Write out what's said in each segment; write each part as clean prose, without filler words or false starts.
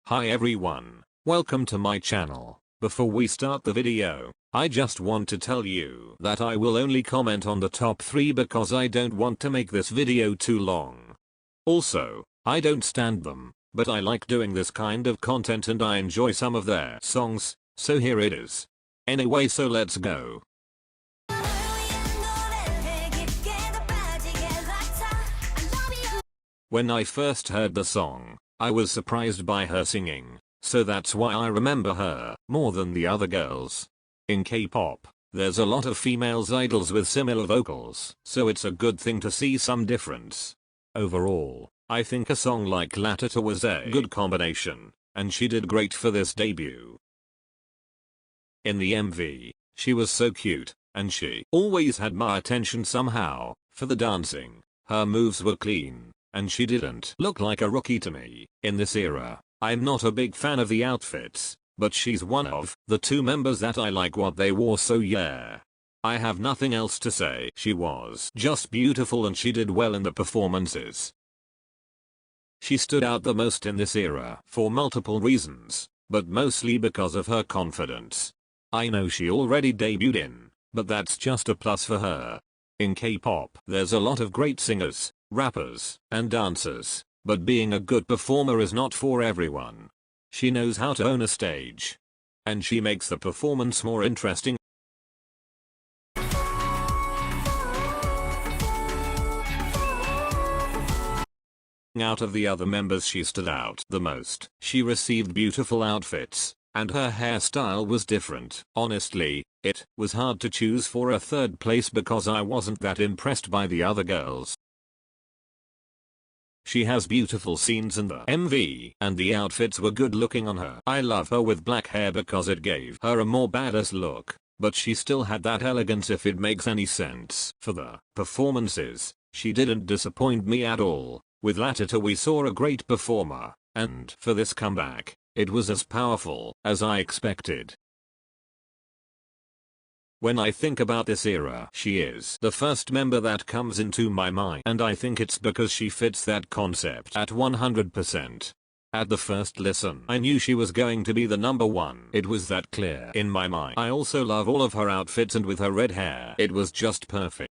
Hi everyone, welcome to my channel. Before we start the video, I just want to tell you that I will only comment on the top 3 because I don't want to make this video too long. Also, I don't stand them, but I like doing this kind of content and I enjoy some of their songs, so here it is. Anyway, so let's go. When I first heard the song, I was surprised by her singing, so that's why I remember her more than the other girls. In K-pop, there's a lot of females idols with similar vocals, so it's a good thing to see some difference. Overall, I think a song like Latata was a good combination, and she did great for this debut. In the MV, she was so cute, and she always had my attention somehow. For the dancing, her moves were clean, and she didn't look like a rookie to me. In this era, I'm not a big fan of the outfits, but she's one of the 2 members that I like what they wore, so yeah. I have nothing else to say. She was just beautiful and she did well in the performances. She stood out the most in this era for multiple reasons, but mostly because of her confidence. I know she already debuted in, but that's just a plus for her. In K-pop, there's a lot of great singers, rappers, and dancers, but being a good performer is not for everyone. She knows how to own a stage, and she makes the performance more interesting. Out of the other members, she stood out the most. She received beautiful outfits, and her hairstyle was different. Honestly, it was hard to choose for a 3rd place because I wasn't that impressed by the other girls. She has beautiful scenes in the MV, and the outfits were good looking on her. I love her with black hair because it gave her a more badass look, but she still had that elegance, if it makes any sense. For the performances, she didn't disappoint me at all. With Latata we saw a great performer, and for this comeback, it was as powerful as I expected. When I think about this era, she is the first member that comes into my mind, and I think it's because she fits that concept at 100%. At the first listen, I knew she was going to be the number 1. It was that clear in my mind. I also love all of her outfits, and with her red hair, it was just perfect.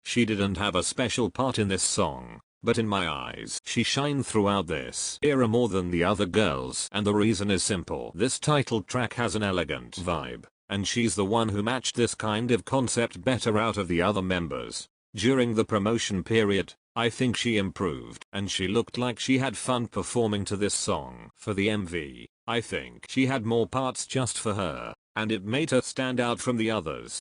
She didn't have a special part in this song, but in my eyes, she shined throughout this era more than the other girls, and the reason is simple. This title track has an elegant vibe, and she's the one who matched this kind of concept better out of the other members. During the promotion period, I think she improved, and she looked like she had fun performing to this song. For the MV, I think she had more parts just for her, and it made her stand out from the others.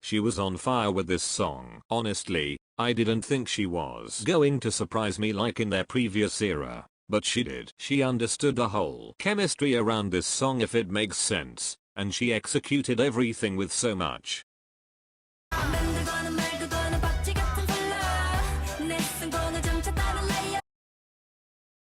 She was on fire with this song. Honestly, I didn't think she was going to surprise me like in their previous era, but she did. She understood the whole chemistry around this song, if it makes sense, and she executed everything with so much.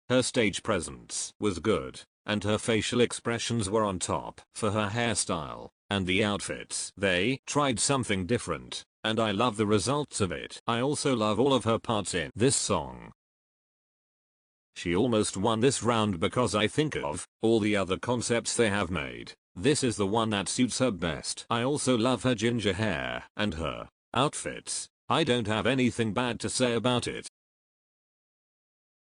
Her stage presence was good, and her facial expressions were on top. For her hairstyle and the outfits, they tried something different, and I love the results of it. I also love all of her parts in this song. She almost won this round because I think of all the other concepts they have made, this is the one that suits her best. I also love her ginger hair and her outfits. I don't have anything bad to say about it.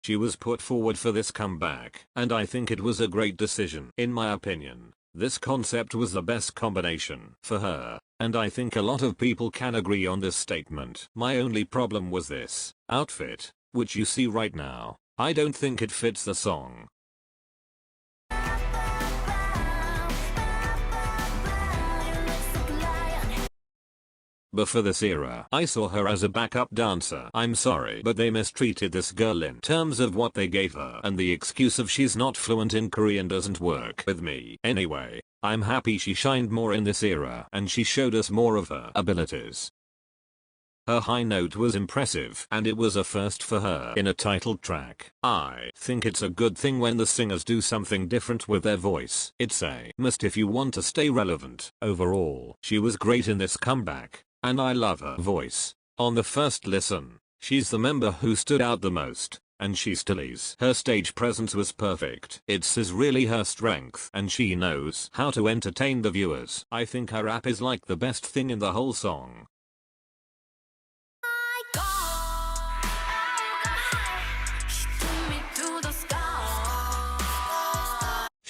She was put forward for this comeback, and I think it was a great decision. In my opinion, this concept was the best combination for her, and I think a lot of people can agree on this statement. My only problem was this outfit, which you see right now. I don't think it fits the song. But for this era, I saw her as a backup dancer. I'm sorry, but they mistreated this girl in terms of what they gave her, and the excuse of she's not fluent in Korean doesn't work with me. Anyway, I'm happy she shined more in this era and she showed us more of her abilities. Her high note was impressive and it was a first for her in a title track. I think it's a good thing when the singers do something different with their voice. It's a must if you want to stay relevant. Overall, she was great in this comeback, and I love her voice. On the first listen, she's the member who stood out the most, and she still is. Her stage presence was perfect. It's really her strength and she knows how to entertain the viewers. I think her rap is like the best thing in the whole song.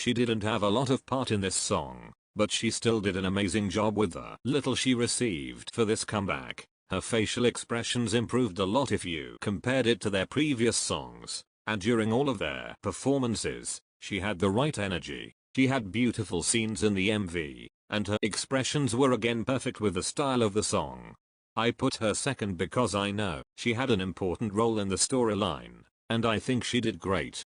She didn't have a lot of part in this song, but she still did an amazing job with the little she received for this comeback. Her facial expressions improved a lot if you compared it to their previous songs, and during all of their performances, she had the right energy. She had beautiful scenes in the MV, and her expressions were again perfect with the style of the song. I put her second because I know she had an important role in the storyline, and I think she did great.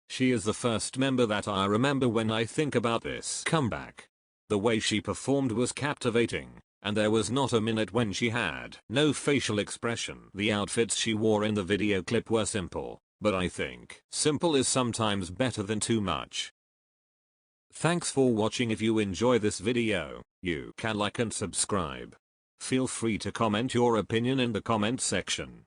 She is the first member that I remember when I think about this comeback. The way she performed was captivating, and there was not a minute when she had no facial expression. The outfits she wore in the video clip were simple, but I think simple is sometimes better than too much. Thanks for watching. If you enjoy this video, you can like and subscribe. Feel free to comment your opinion in the comment section.